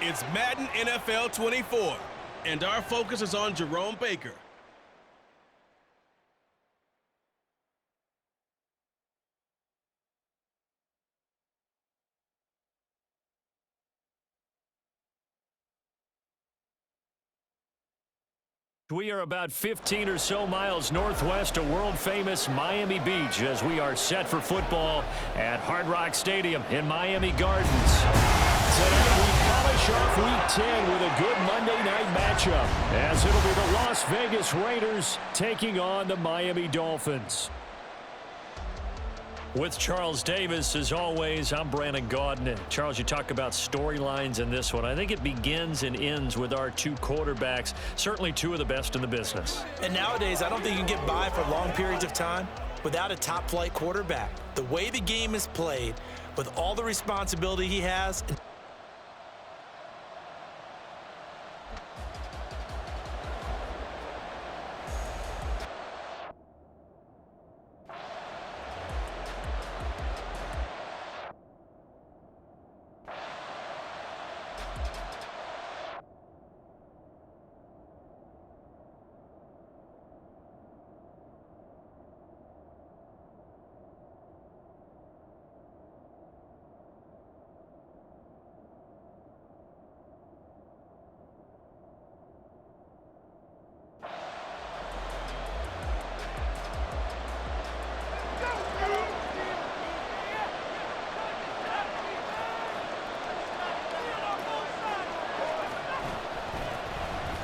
It's Madden NFL 24, and our focus is on Jerome Baker. We are about 15 or so miles northwest of world-famous Miami Beach as we are set for football at Hard Rock Stadium in Miami Gardens. Tonight we polish off Week 10 with a good Monday night matchup as it'll be the Las Vegas Raiders taking on the Miami Dolphins. With Charles Davis, as always, I'm Brandon Gaudin. And Charles, you talk about storylines in this one. I think it begins and ends with our two quarterbacks, certainly two of the best in the business. And nowadays, I don't think you can get by for long periods of time without a top-flight quarterback. The way the game is played, with all the responsibility he has.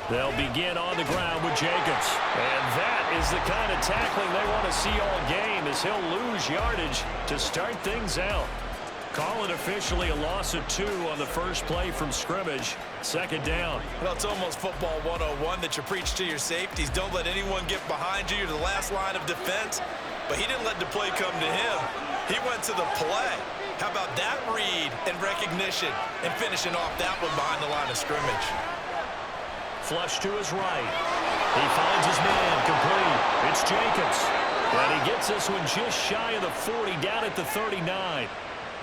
They'll begin on the ground with Jacobs. And that is the kind of tackling they want to see all game as he'll lose yardage to start things out. Call it officially a loss of 2 on the first play from scrimmage. Second down. Well, it's almost football 101 that you preach to your safeties. Don't let anyone get behind you. You're the last line of defense. But he didn't let the play come to him. He went to the play. How about that read and recognition and finishing off that one behind the line of scrimmage? Flush to his right. He finds his man complete. It's Jacobs. And he gets this one just shy of the 40, down at the 39.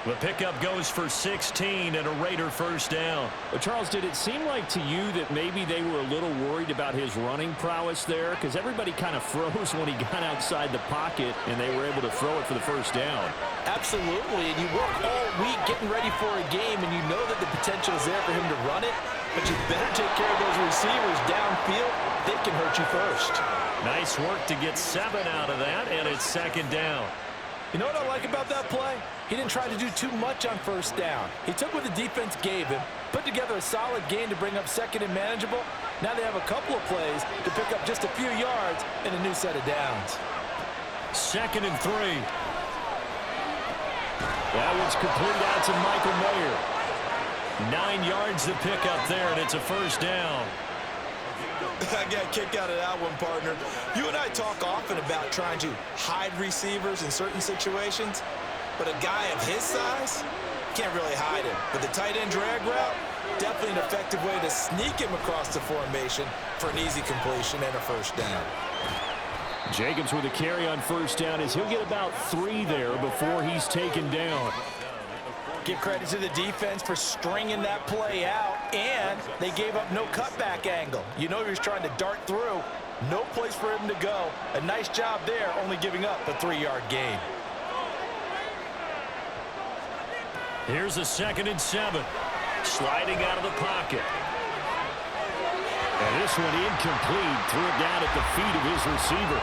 The pickup goes for 16 and a Raider first down. Well, Charles, did it seem like to you that maybe they were a little worried about his running prowess there? Because everybody kind of froze when he got outside the pocket and they were able to throw it for the first down. Absolutely, and you work all week getting ready for a game, and you know that the potential is there for him to run it, but you better take care of those receivers downfield. They can hurt you first. Nice work to get 7 out of that, and it's second down. You know what I like about that play? He didn't try to do too much on first down. He took what the defense gave him, put together a solid game to bring up second and manageable. Now they have a couple of plays to pick up just a few yards and a new set of downs. Second and 3. That one's complete out to Michael Mayer. 9 yards to pick up there, and it's a first down. I got a kick out of that one, partner. You and I talk often about trying to hide receivers in certain situations, but a guy of his size can't really hide him. But the tight end drag route, definitely an effective way to sneak him across the formation for an easy completion and a first down. Jacobs with a carry on first down as he'll get about 3 there before he's taken down. Give credit to the defense for stringing that play out, and they gave up no cutback angle. You know he was trying to dart through. No place for him to go. A nice job there, only giving up a 3-yard gain. Here's a 2nd and 7. Sliding out of the pocket. And this one incomplete. Threw it down at the feet of his receiver.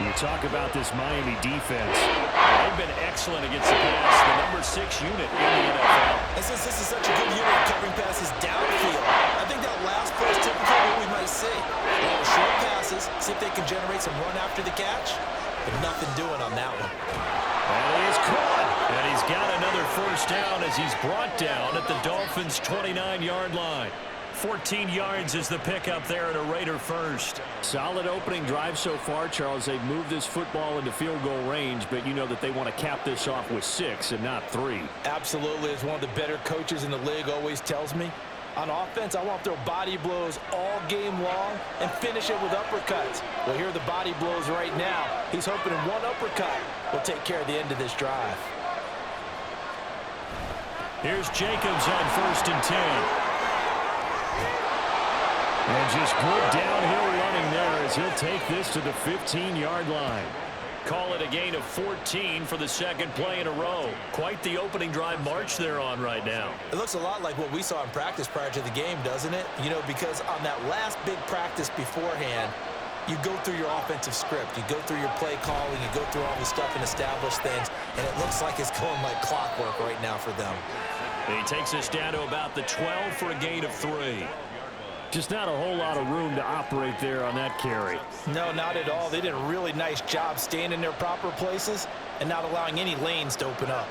You talk about this Miami defense. They've been excellent against the pass. The number 6 unit in the NFL. And since this is such a good unit of covering passes downfield, I think that last play is typically what we might see. Little short passes, see if they can generate some run after the catch. But nothing doing on that one. And he's caught. And he's got another first down as he's brought down at the Dolphins' 29-yard line. 14 yards is the pickup there at a Raider first. Solid opening drive so far, Charles. They've moved this football into field goal range, but you know that they want to cap this off with 6 and not 3. Absolutely. As one of the better coaches in the league always tells me, on offense, I want to throw body blows all game long and finish it with uppercuts. Well, here are the body blows right now. He's hoping in one uppercut will take care of the end of this drive. Here's Jacobs on 1st and 10. And just good downhill running there as he'll take this to the 15-yard line. Call it a gain of 14 for the second play in a row. Quite the opening drive march they're on right now. It looks a lot like what we saw in practice prior to the game, doesn't it? You know, because on that last big practice beforehand, you go through your offensive script. You go through your play calling. You go through all the stuff and establish things. And it looks like it's going like clockwork right now for them. He takes us down to about the 12 for a gain of 3. Just not a whole lot of room to operate there on that carry. No, not at all. They did a really nice job staying in their proper places and not allowing any lanes to open up.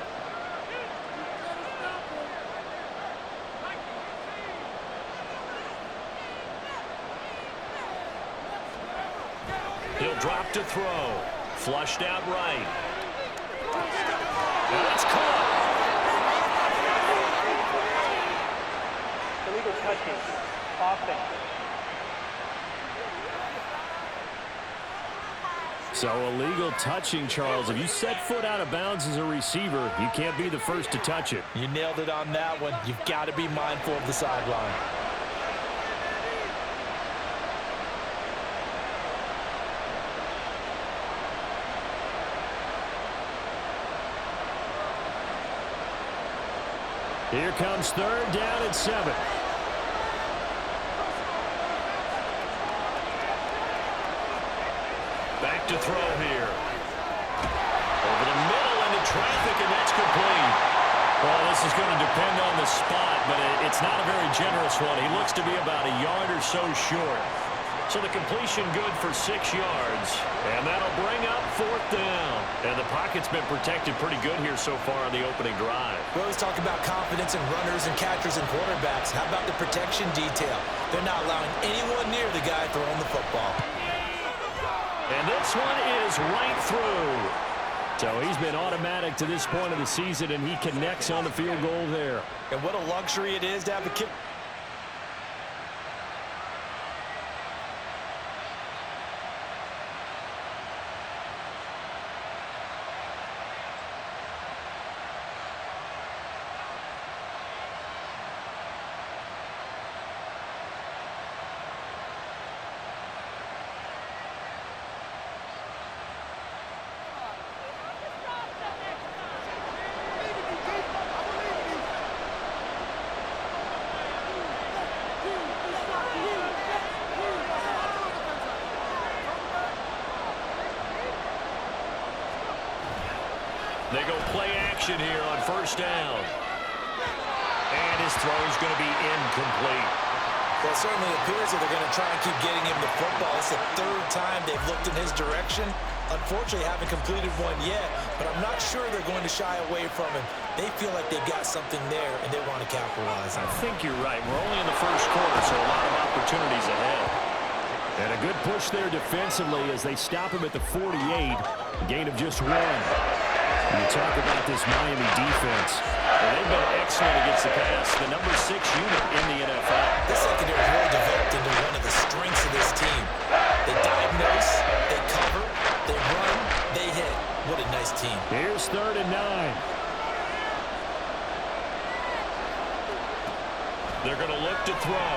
He'll drop to throw. Flushed out right. And it's caught. Illegal touching. Offense. So illegal touching, Charles. If you set foot out of bounds as a receiver, you can't be the first to touch it. You nailed it on that one. You've got to be mindful of the sideline. Here comes third down and 7. Back to throw here. Over the middle into traffic, and that's complete. Well, this is going to depend on the spot, but it's not a very generous one. He looks to be about a yard or so short. So the completion good for 6 yards, and that'll bring up fourth down. And the pocket's been protected pretty good here so far on the opening drive. We always talk about confidence in runners and catchers and quarterbacks. How about the protection detail? They're not allowing anyone near the guy throwing the football. And this one is right through. So he's been automatic to this point of the season, and he connects on the field goal there. And what a luxury it is to have a kick. They go play action here on first down. And his throw's going to be incomplete. Well, it certainly appears that they're going to try and keep getting him the football. It's the third time they've looked in his direction. Unfortunately, haven't completed one yet, but I'm not sure they're going to shy away from him. They feel like they've got something there, and they want to capitalize on it. I think you're right. We're only in the first quarter, so a lot of opportunities ahead. And a good push there defensively as they stop him at the 48. A gain of just 1. You talk about this Miami defense. Well, they've been excellent against the pass, the number 6 unit in the NFL. This secondary has really developed into one of the strengths of this team. They diagnose, they cover, they run, they hit. What a nice team. Here's 3rd and 9. They're going to look to throw.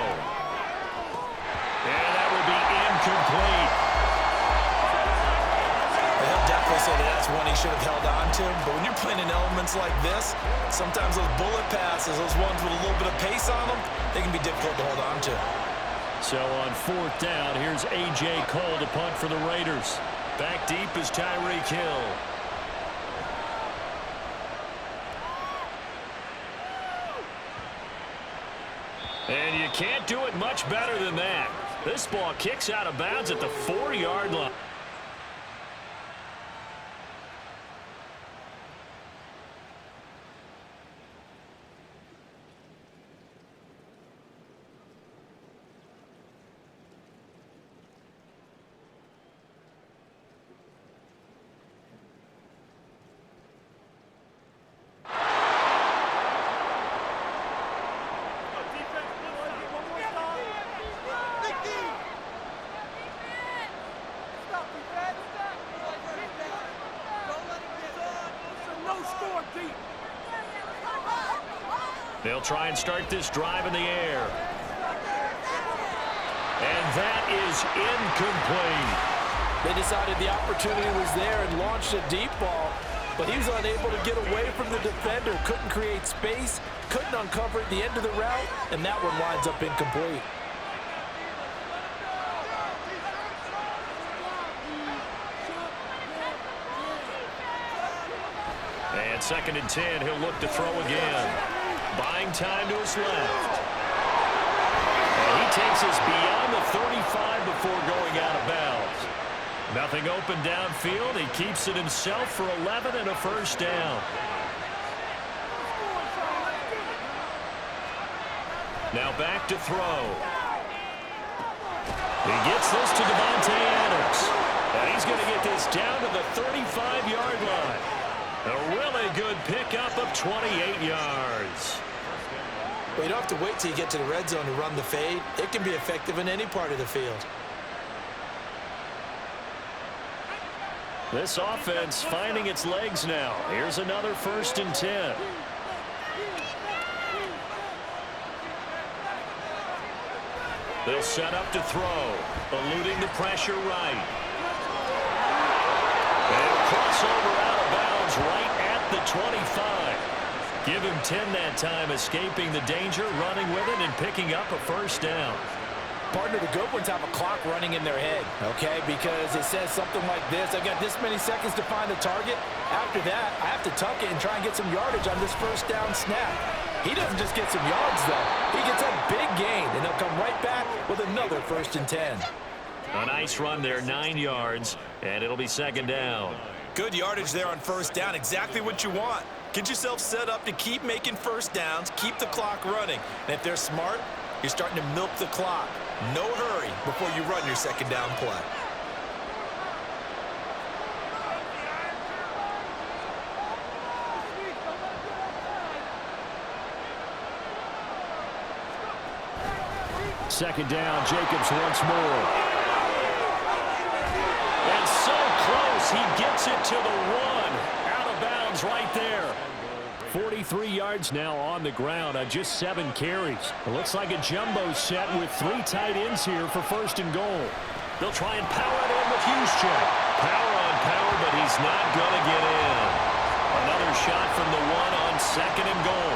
And that will be incomplete. He'll definitely say that that's one he should have held on to. But when you're playing in elements like this, sometimes those bullet passes, those ones with a little bit of pace on them, they can be difficult to hold on to. So on 4th down, here's A.J. Cole to punt for the Raiders. Back deep is Tyreek Hill. And you can't do it much better than that. This ball kicks out of bounds at the 4-yard line. They'll try and start this drive in the air. that is incomplete. They decided the opportunity was there and launched a deep ball, but he was unable to get away from the defender, couldn't create space, couldn't uncover at the end of the route, and that one winds up incomplete. And 2nd and 10, he'll look to throw again. Buying time to his left. And he takes us beyond the 35 before going out of bounds. Nothing open downfield. He keeps it himself for 11 and a first down. Now back to throw. He gets this to Devontae Adams. And he's going to get this down to the 35-yard line. A really good pickup of 28 yards. Well, you don't have to wait till you get to the red zone to run the fade. It can be effective in any part of the field. This offense finding its legs now. Here's another 1st and 10. They'll set up to throw, eluding the pressure right. And crossover out of bounds right at the 25. Give him 10 that time, escaping the danger, running with it, and picking up a first down. Partner, the good ones have a clock running in their head, okay? Because it says something like this: I've got this many seconds to find the target. After that, I have to tuck it and try and get some yardage on this first down snap. He doesn't just get some yards, though. He gets a big gain, and they'll come right back with another 1st and 10. A nice run there, 9 yards, and it'll be 2nd down. Good yardage there on 1st down, exactly what you want. Get yourself set up to keep making first downs, keep the clock running. And if they're smart, you're starting to milk the clock. No hurry before you run your 2nd down play. Second down, Jacobs once more. And so close, he gets it to the 1. Out of bounds right there. 43 yards now on the ground on just 7 carries. It looks like a jumbo set with 3 tight ends here for 1st and goal. They'll try and power it in with Juszczyk. Power on power, but he's not going to get in. Another shot from the 1 on 2nd and goal.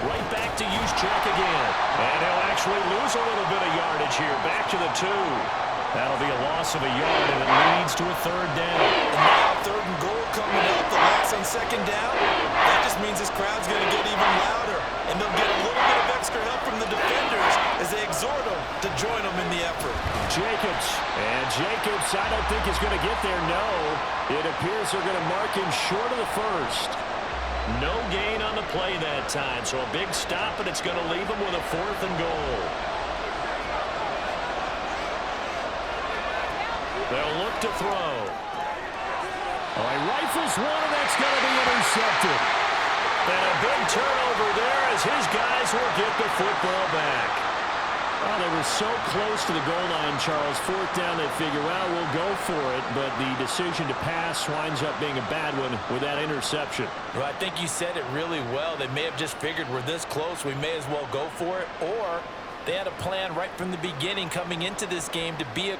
Right back to Juszczyk again. And he'll actually lose a little bit of yardage here. Back to the 2. That'll be a loss of a yard, and it leads to a 3rd down. And now 3rd and goal coming up. The loss on 2nd down. That just means this crowd's going to get even louder. And they'll get a little bit of extra help from the defenders as they exhort them to join them in the effort. Jacobs. And Jacobs, I don't think is going to get there. No. It appears they're going to mark him short of the 1st. No gain on the play that time. So a big stop, and it's going to leave him with a 4th and goal. They'll look to throw. Oh, he rifles one, and that's going to be intercepted. And a big turnover there as his guys will get the football back. Oh, they were so close to the goal line, Charles. 4th down, they figure, well, we'll go for it. But the decision to pass winds up being a bad one with that interception. Well, I think you said it really well. They may have just figured we're this close, we may as well go for it. Or they had a plan right from the beginning coming into this game to be a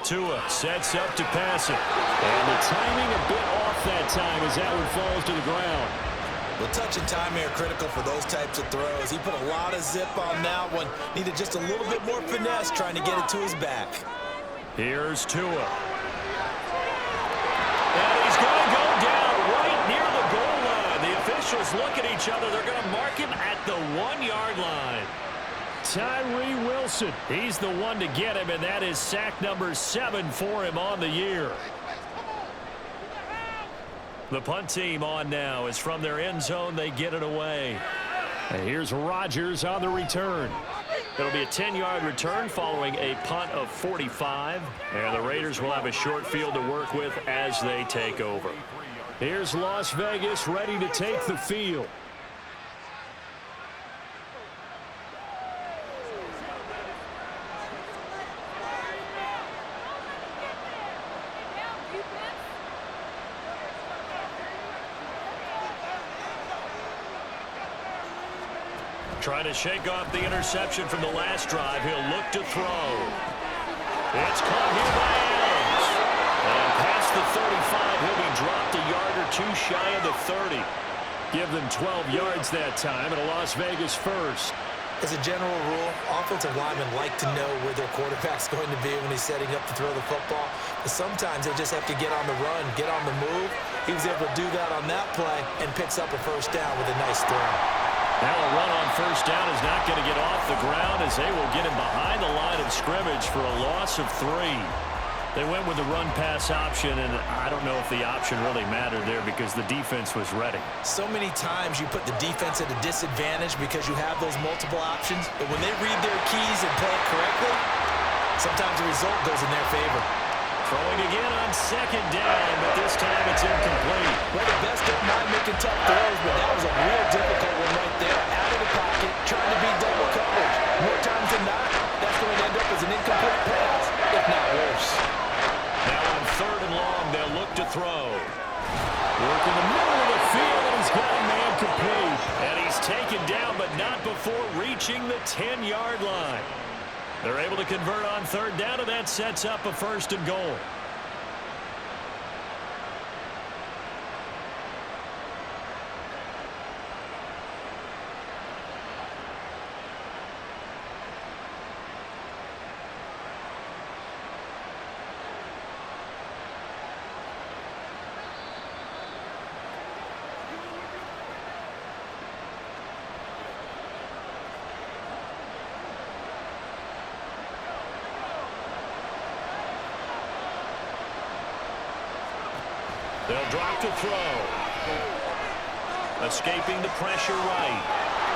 Tua sets up to pass it. And the timing a bit off that time as that one falls to the ground. Well, touch and timing are critical for those types of throws. He put a lot of zip on that one. Needed just a little bit more finesse trying to get it to his back. Here's Tua. And he's going to go down right near the goal line. The officials look at each other. They're going to mark him at the 1-yard line. Tyree Wilson, he's the one to get him, and that is sack number 7 for him on the year. The punt team on now is from their end zone. They get it away. And here's Rodgers on the return. It'll be a 10-yard return following a punt of 45. And the Raiders will have a short field to work with as they take over. Here's Las Vegas ready to take the field. Trying to shake off the interception from the last drive. He'll look to throw. It's caught here by Adams. And past the 35, he'll be dropped a yard or two shy of the 30. Give them 12 yards that time, and a Las Vegas first. As a general rule, offensive linemen like to know where their quarterback's going to be when he's setting up to throw the football. But sometimes they just have to get on the run, get on the move. He was able to do that on that play and picks up a first down with a nice throw. Now a run on first down is not going to get off the ground as they will get him behind the line of scrimmage for a loss of 3. They went with the run-pass option, and I don't know if the option really mattered there because the defense was ready. So many times you put the defense at a disadvantage because you have those multiple options, but when they read their keys and play it correctly, sometimes the result goes in their favor. Throwing again on second down, but this time it's incomplete. Well, the best don't mind making tough throws, but that was a real difficult one right there. Out of the pocket, trying to beat double coverage. More times than not, that's going to end up as an incomplete pass, if not worse. Now on third and long, they'll look to throw. Work in the middle of the field, and he's got a man complete. And he's taken down, but not before reaching the 10-yard line. They're able to convert on third down, and that sets up a first and goal. They'll drop to throw. Escaping the pressure right.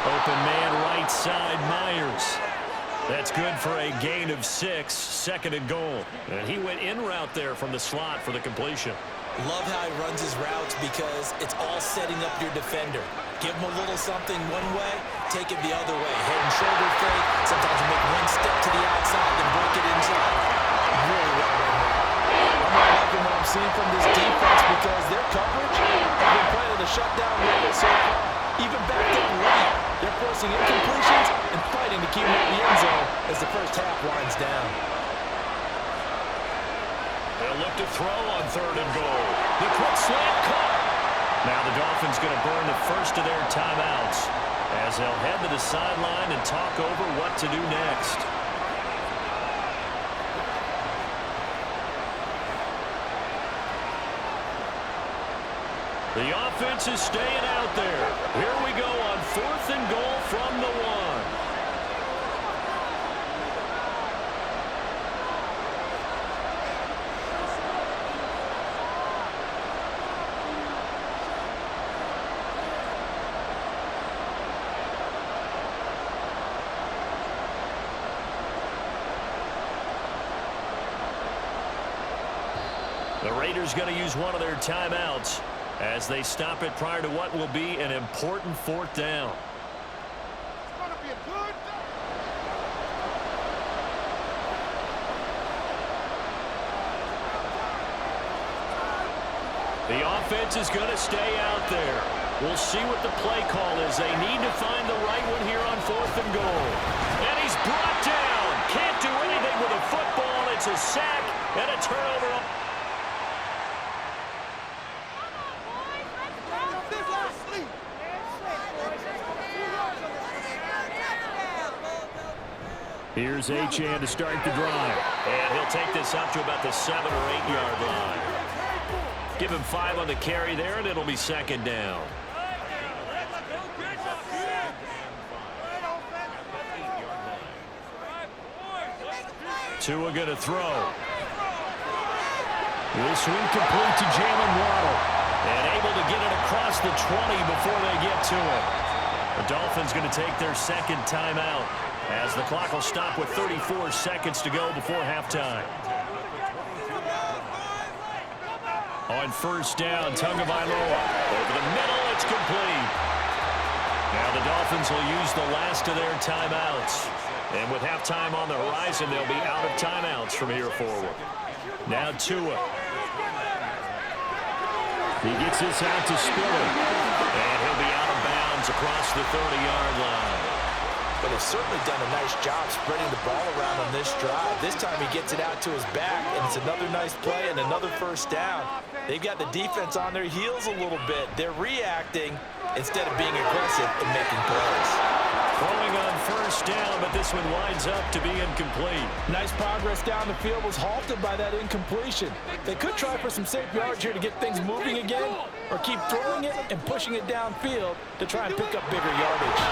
Open man right side, Myers. That's good for a gain of 6, second and goal. And he went in route there from the slot for the completion. Love how he runs his routes because it's all setting up your defender. Give him a little something one way, take it the other way. Head and shoulder fake. Sometimes you make one step to the outside, then break it inside. Really well done. I'm not liking what I'm seeing from this defense because their coverage has been playing at a shutdown level so far. Even backed up late, they're forcing incompletions and fighting to keep them out of the end zone as the first half winds down. They'll look to throw on third and goal. The quick slant caught. Now the Dolphins going to burn the first of their timeouts as they'll head to the sideline and talk over what to do next. The offense is staying out there. Here we go on fourth and goal from the 1. The Raiders going to use one of their timeouts as they stop it prior to what will be an important fourth down. It's going to be a good day. The offense is going to stay out there. We'll see what the play call is. They need to find the right one here on fourth and goal. And he's brought down. Can't do anything with a football. It's a sack and a turnover. Here's Achane to start the drive. And he'll take this up to about the 7 or 8 yard line. Give him 5 on the carry there, and it'll be second down. Tua going to throw. Will swing complete to Jalen Waddle. And able to get it across the 20 before they get to it. The Dolphins going to take their second timeout as the clock will stop with 34 seconds to go before halftime. On first down, Tagovailoa. Over the middle, it's complete. Now the Dolphins will use the last of their timeouts. And with halftime on the horizon, they'll be out of timeouts from here forward. Now Tua. He gets this out to Spiller. And he'll be out of bounds across the 30-yard line. but they've certainly done a nice job spreading the ball around on this drive. This time he gets it out to his back, and it's another nice play and another first down. They've got the defense on their heels a little bit. They're reacting instead of being aggressive and making plays. Throwing on first down, but this one winds up to be incomplete. Nice progress down the field was halted by that incompletion. They could try for some safe yards here to get things moving again, or keep throwing it and pushing it downfield to try and pick up bigger yardage.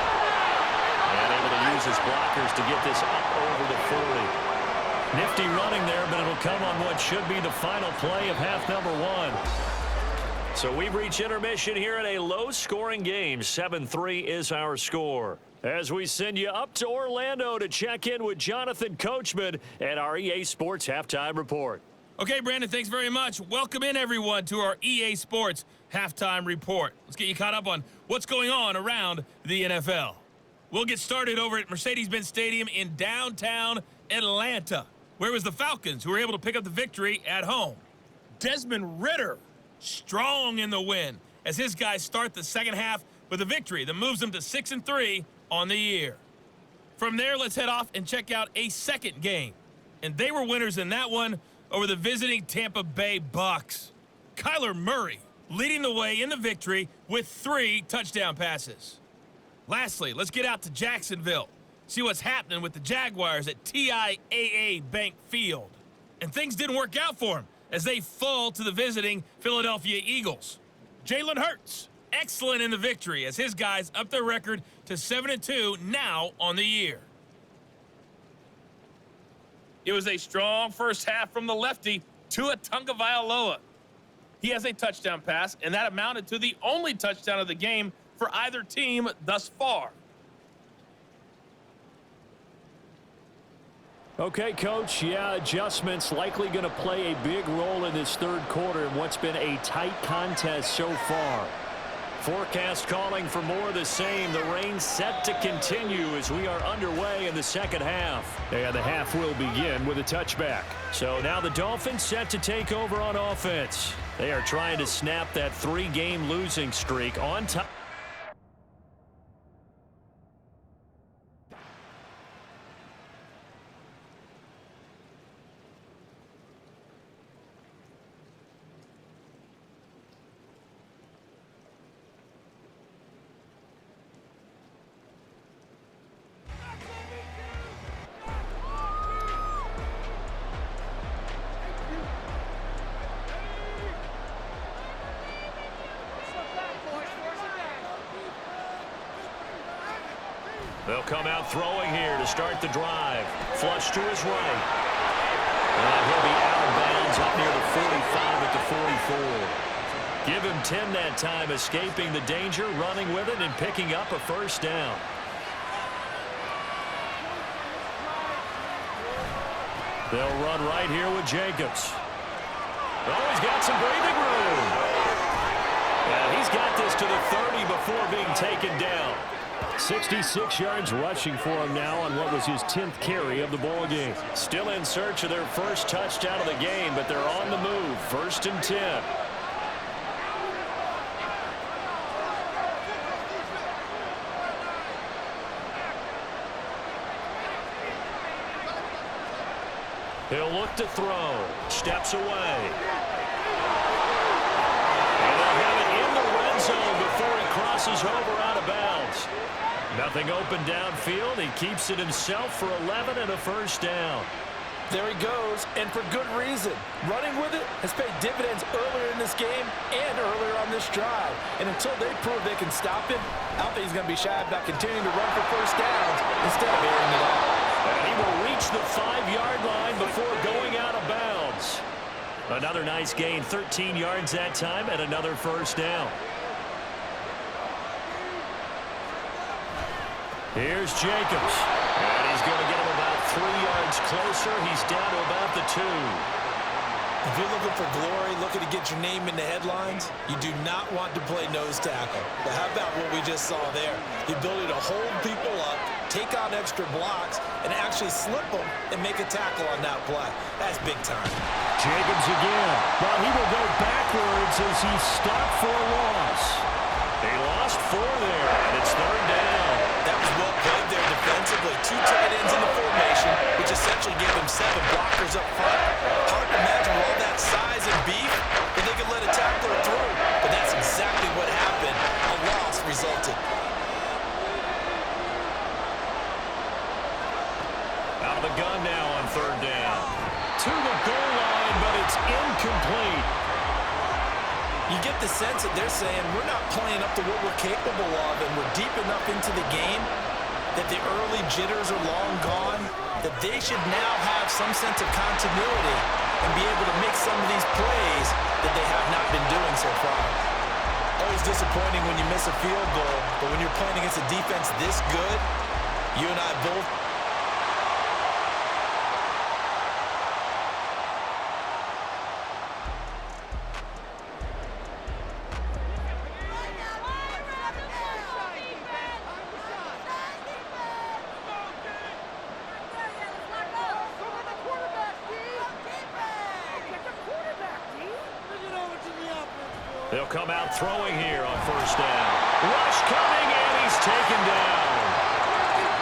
And able to use his blockers to get this up over the 40. Nifty running there, but it'll come on what should be the final play of half number 1. So we've reached intermission here in a low-scoring game. 7-3 is our score. As we send you up to Orlando to check in with Jonathan Coachman at our EA Sports Halftime Report. Okay, Brandon, thanks very much. Welcome in, everyone, to our EA Sports Halftime Report. Let's get you caught up on what's going on around the NFL. We'll get started over at Mercedes-Benz Stadium in downtown Atlanta, where it was the Falcons who were able to pick up the victory at home. Desmond Ridder strong in the win as his guys start the second half with a victory that moves them to 6-3 on the year. From there, let's head off and check out a second game. And they were winners in that one over the visiting Tampa Bay Bucks. Kyler Murray leading the way in the victory with 3 touchdown passes. Lastly, let's get out to Jacksonville, see what's happening with the Jaguars at TIAA Bank Field. And things didn't work out for them as they fall to the visiting Philadelphia Eagles. Jalen Hurts, excellent in the victory as his guys up their record to 7-2 now on the year. It was a strong first half from the lefty, Tua Tagovailoa. He has a touchdown pass, and that amounted to the only touchdown of the game for either team thus far. Okay, Coach, yeah, adjustments likely going to play a big role in this third quarter in what's been a tight contest so far. Forecast calling for more of the same. The rain set to continue as we are underway in the second half. And the half will begin with a touchback. So now the Dolphins set to take over on offense. They are trying to snap that 3-game losing streak on top. They'll come out throwing here to start the drive. Flush to his right. And he'll be out of bounds up near the 45 at the 44. Give him 10 that time, escaping the danger, running with it, and picking up a first down. They'll run right here with Jacobs. Oh, he's got some breathing room. Yeah, he's got this to the 30 before being taken down. 66 yards rushing for him now on what was his 10th carry of the ball game. Still in search of their first touchdown of the game, but they're on the move. 1st and 10. He'll look to throw. Steps away. And they'll have it in the red zone before he crosses over out of bounds. Nothing open downfield. He keeps it himself for 11 and a first down. There he goes, and for good reason. Running with it has paid dividends earlier in this game and earlier on this drive. And until they prove they can stop him, I don't think he's going to be shy about continuing to run for first downs instead of airing it out. And he will reach the 5-yard line before going out of bounds. Another nice gain, 13 yards that time, and another first down. Here's Jacobs. And he's going to get him about 3 yards closer. He's down to about the 2. If you're looking for glory, looking to get your name in the headlines, you do not want to play nose tackle. But how about what we just saw there? The ability to hold people up, take on extra blocks, and actually slip them and make a tackle on that play. That's big time. Jacobs again. Well, he will go backwards as he stopped for a loss. They lost 4 there, and it's 3rd down. That was well played there defensively. defensively. 2 tight ends in the formation, which essentially gave them 7 blockers up front. Hard to imagine with all that size and beef that they could let a tackler through. But that's exactly what happened. A loss resulted. Out of the gun now on 3rd down. To the goal line, but it's incomplete. You get the sense that they're saying we're not playing up to what we're capable of, and we're deep enough into the game that the early jitters are long gone, that they should now have some sense of continuity and be able to make some of these plays that they have not been doing so far. Always disappointing when you miss a field goal, but when you're playing against a defense this good, you and I both. They'll come out throwing here on 1st down. Rush coming, and he's taken down.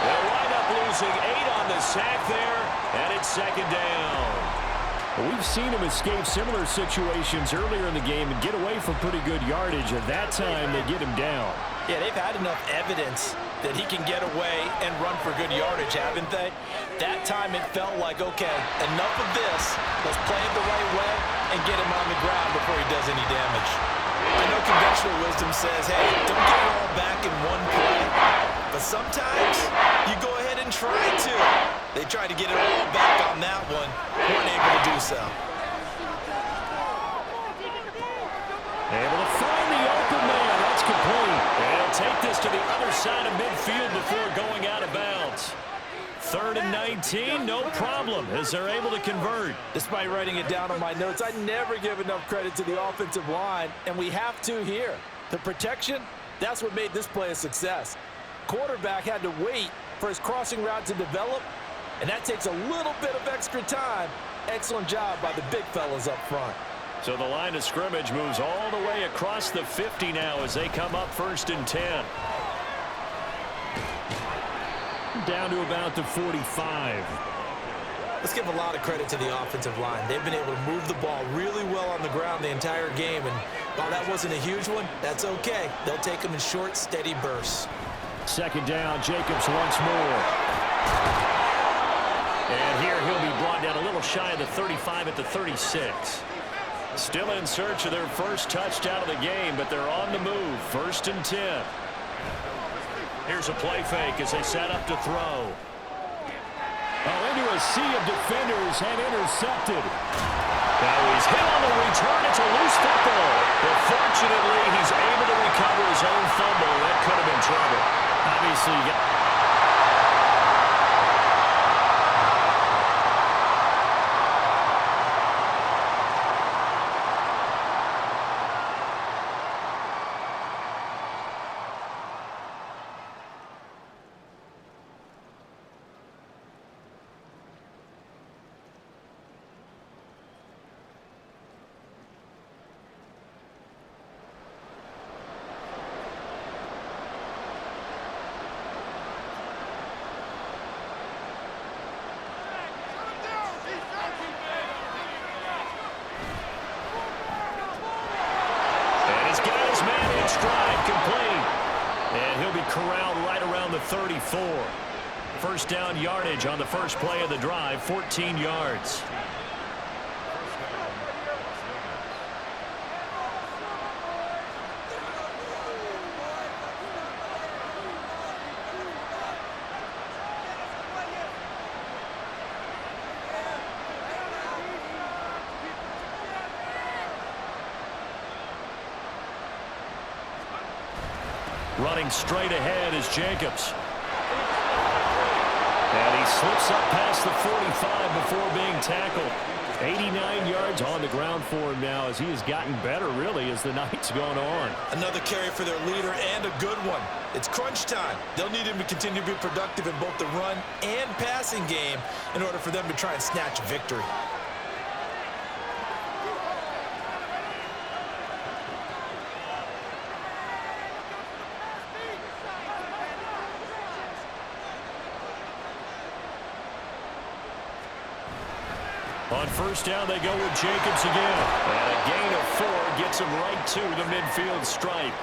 They'll wind up losing 8 on the sack there, and it's 2nd down. We've seen him escape similar situations earlier in the game and get away from pretty good yardage. At that time, they get him down. Yeah, they've had enough evidence that he can get away and run for good yardage, haven't they? That time it felt like, okay, enough of this. Let's play it the right way and get him on the ground before he does any damage. I know conventional wisdom says, hey, don't get it all back in one play. But sometimes you go ahead and try to. They tried to get it all back on that one. Weren't able to do so. Able to find the open man. That's complete. They'll take this to the other side of midfield before going out of bounds. 3rd and 19, no problem, as they're able to convert. Despite writing it down on my notes, I never give enough credit to the offensive line, and we have to here. The protection, that's what made this play a success. Quarterback had to wait for his crossing route to develop, and that takes a little bit of extra time. Excellent job by the big fellas up front. So the line of scrimmage moves all the way across the 50 now as they come up 1st and 10. Down to about the 45. Let's give a lot of credit to the offensive line. They've been able to move the ball really well on the ground the entire game, and while that wasn't a huge one, that's okay. They'll take them in short, steady bursts. 2nd down, Jacobs once more. And here he'll be brought down a little shy of the 35 at the 36. Still in search of their first touchdown of the game, but they're on the move. 1st and 10. Here's a play fake as they set up to throw. Oh, into a sea of defenders and intercepted. Now he's hit on the return. It's a loose football. But fortunately, he's able to recover his own fumble. That could have been trouble. Obviously, you got corralled right around the 34. 1st down yardage on the first play of the drive, 14 yards. Running straight ahead is Jacobs. And he slips up past the 45 before being tackled. 89 yards on the ground for him now as he has gotten better, really, as the night's gone on. Another carry for their leader and a good one. It's crunch time. They'll need him to continue to be productive in both the run and passing game in order for them to try and snatch a victory. On first down, they go with Jacobs again. And a gain of 4 gets him right to the midfield stripe.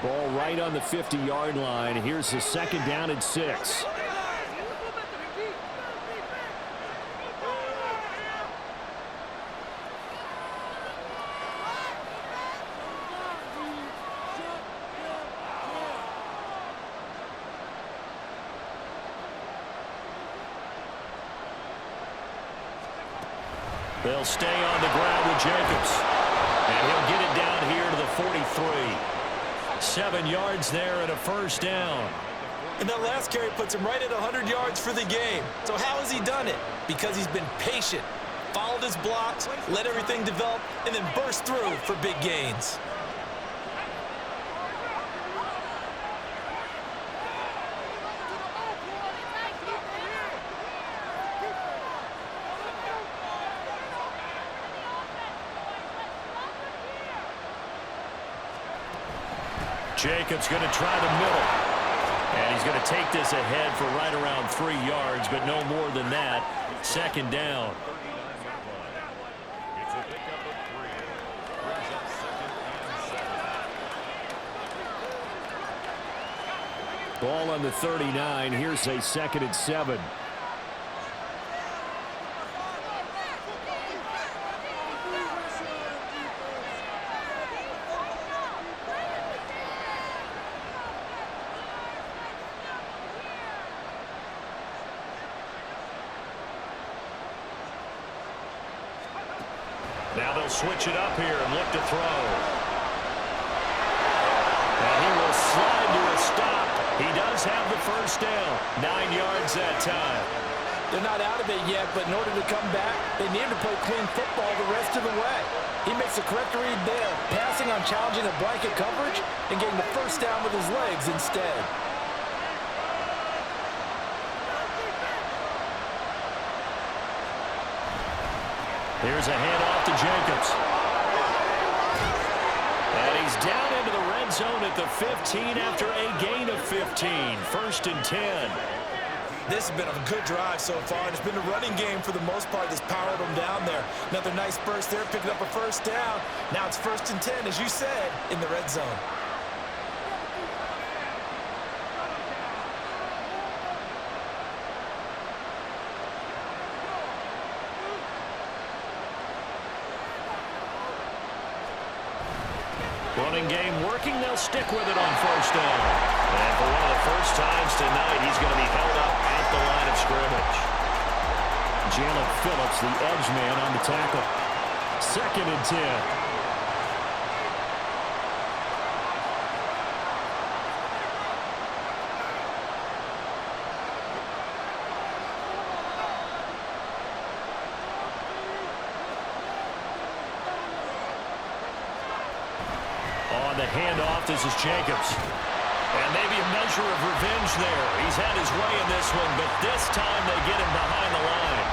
Ball right on the 50-yard line. Here's the second down and 6. They'll stay on the ground with Jacobs. And he'll get it down here to the 43. 7 yards there and a first down. And that last carry puts him right at 100 yards for the game. So how has he done it? Because he's been patient, followed his blocks, let everything develop, and then burst through for big gains. Jacobs going to try the middle. And he's going to take this ahead for right around 3 yards, but no more than that. Second down. Ball on the 39. Here's a 2nd and 7. Now they'll switch it up here and look to throw. And he will slide to a stop. He does have the first down. 9 yards that time. They're not out of it yet, but in order to come back, they need to play clean football the rest of the way. He makes the correct read there, passing on challenging the blanket coverage and getting the first down with his legs instead. Here's a handoff to Jacobs. And he's down into the red zone at the 15 after a gain of 15. 1st and 10. This has been a good drive so far. It's been a running game for the most part that's powered them down there. Another nice burst there, picking up a first down. Now it's 1st and 10, as you said, in the red zone. Running game working. They'll stick with it on first down. And for one of the first times tonight, he's going to be held up at the line of scrimmage. Jalen Phillips, the edge man on the tackle. 2nd and 10. On the handoff, this is Jacobs. And maybe a measure of revenge there. He's had his way in this one, but this time they get him behind the line.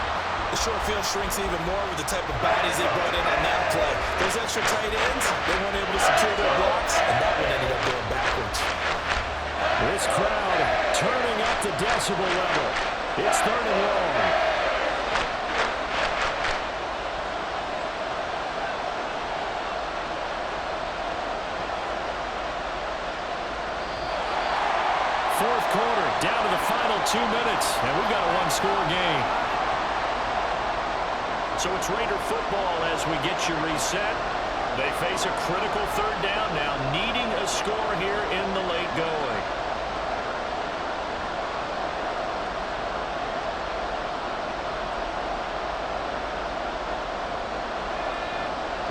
The short field shrinks even more with the type of bodies they brought in on that play. Those extra tight ends, they weren't able to secure their blocks, and that one ended up going backwards. This crowd turning up the decibel level. It's 3rd and long. Fourth quarter, down to the final 2 minutes, and we've got a one-score game. So it's Raider football as we get you reset. They face a critical 3rd down now, needing a score here in the late going.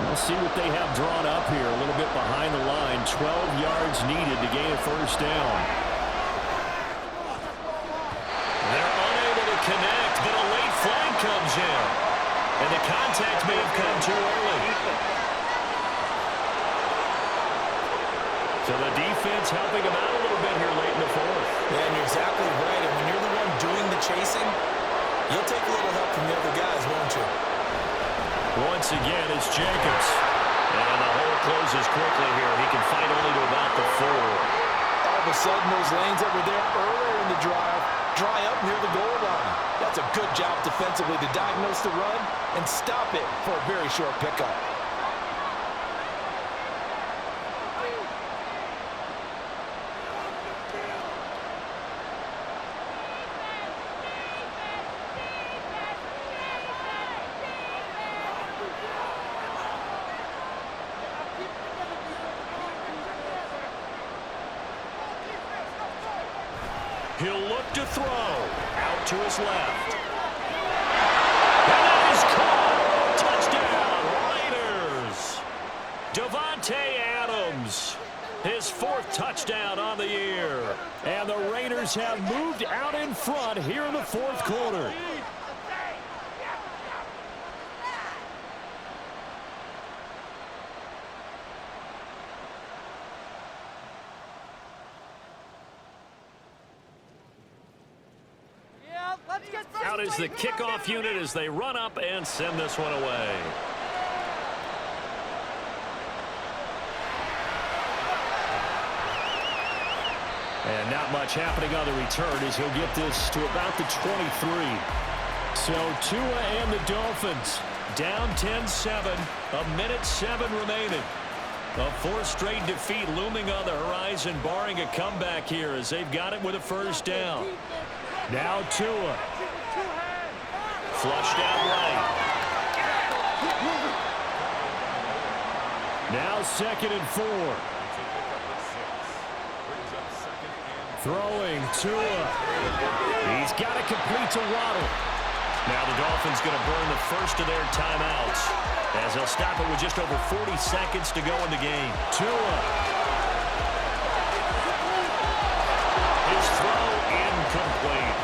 We'll see what they have drawn up here, a little bit behind the line. 12 yards needed to gain a first down. They're unable to connect, but a late flag comes in. And the contact may have come too early. So the defense helping them out a little bit here late in the 4th. Yeah, and you're exactly right. And when you're the one doing the chasing, you'll take a little help from the other guys, won't you? Once again, it's Jacobs. And the hole closes quickly here. He can fight only to about the 4. all of a sudden those lanes that were there earlier in the drive dry up near the goal line. That's a good job defensively to diagnose the run and stop it for a very short pickup. He'll look to throw. Out to his left. And that is caught. Touchdown, Raiders. Devontae Adams. His 4th touchdown on the year. And the Raiders have moved out in front here in the 4th quarter. Out is the kickoff unit as they run up and send this one away. And not much happening on the return as he'll get this to about the 23. So Tua and the Dolphins down 10-7, 1:07 remaining. A 4th straight defeat looming on the horizon, barring a comeback here as they've got it with a 1st down. Now Tua. Flushed out right. Now 2nd and 4. Throwing Tua. He's got to complete to Waddle. Now the Dolphins going to burn the first of their timeouts as they'll stop it with just over 40 seconds to go in the game. Tua. His throw incomplete.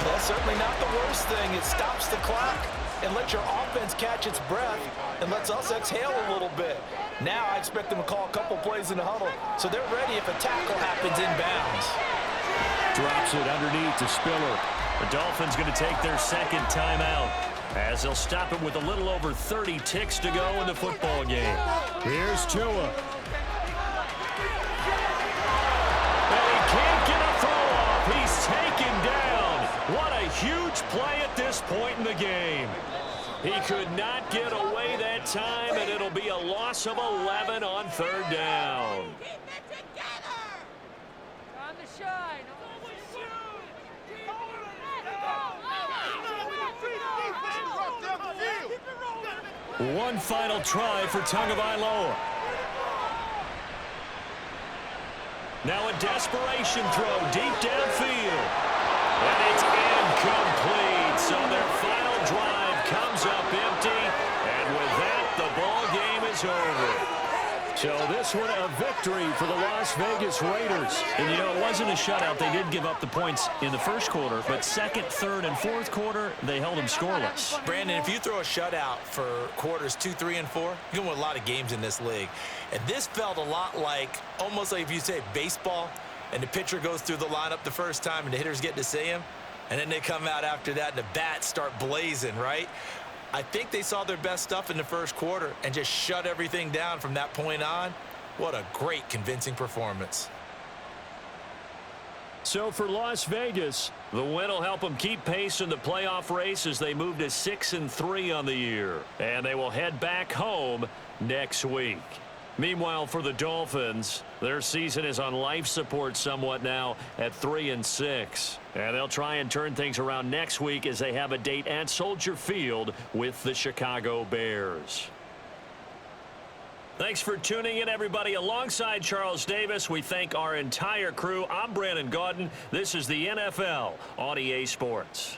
That's certainly not the worst thing. It stops the clock and lets your offense catch its breath and lets us exhale a little bit. Now I expect them to call a couple plays in the huddle so they're ready if a tackle happens inbounds. Drops it underneath to Spiller. The Dolphins going to take their 2nd timeout as they'll stop it with a little over 30 ticks to go in the football game. Here's Tua. And he can't get a throw off. He's taken down. What a huge play at this point in the game. He could not get away that time, and it'll be a loss of 11 on 3rd down. Keep it together! Time to shine. One final try for Tagovailoa. Now a desperation throw deep downfield. And it's incomplete. So their final drive comes up empty. And with that, the ball game is over. So this one a victory for the Las Vegas Raiders. And, you know, it wasn't a shutout. They did give up the points in the 1st quarter. But 2nd, 3rd, and 4th quarter, they held them scoreless. Brandon, if you throw a shutout for quarters 2, 3, and 4, you're going to win a lot of games in this league. And this felt a lot like, almost like if you say baseball, and the pitcher goes through the lineup the first time and the hitters get to see him, and then they come out after that and the bats start blazing, right? I think they saw their best stuff in the 1st quarter and just shut everything down from that point on. What a great, convincing performance. So for Las Vegas, the win will help them keep pace in the playoff race as they move to 6-3 on the year. And they will head back home next week. Meanwhile, for the Dolphins, their season is on life support somewhat now at 3-6. And they'll try and turn things around next week as they have a date at Soldier Field with the Chicago Bears. Thanks for tuning in, everybody. Alongside Charles Davis, we thank our entire crew. I'm Brandon Gaudin. This is the NFL on EA Sports.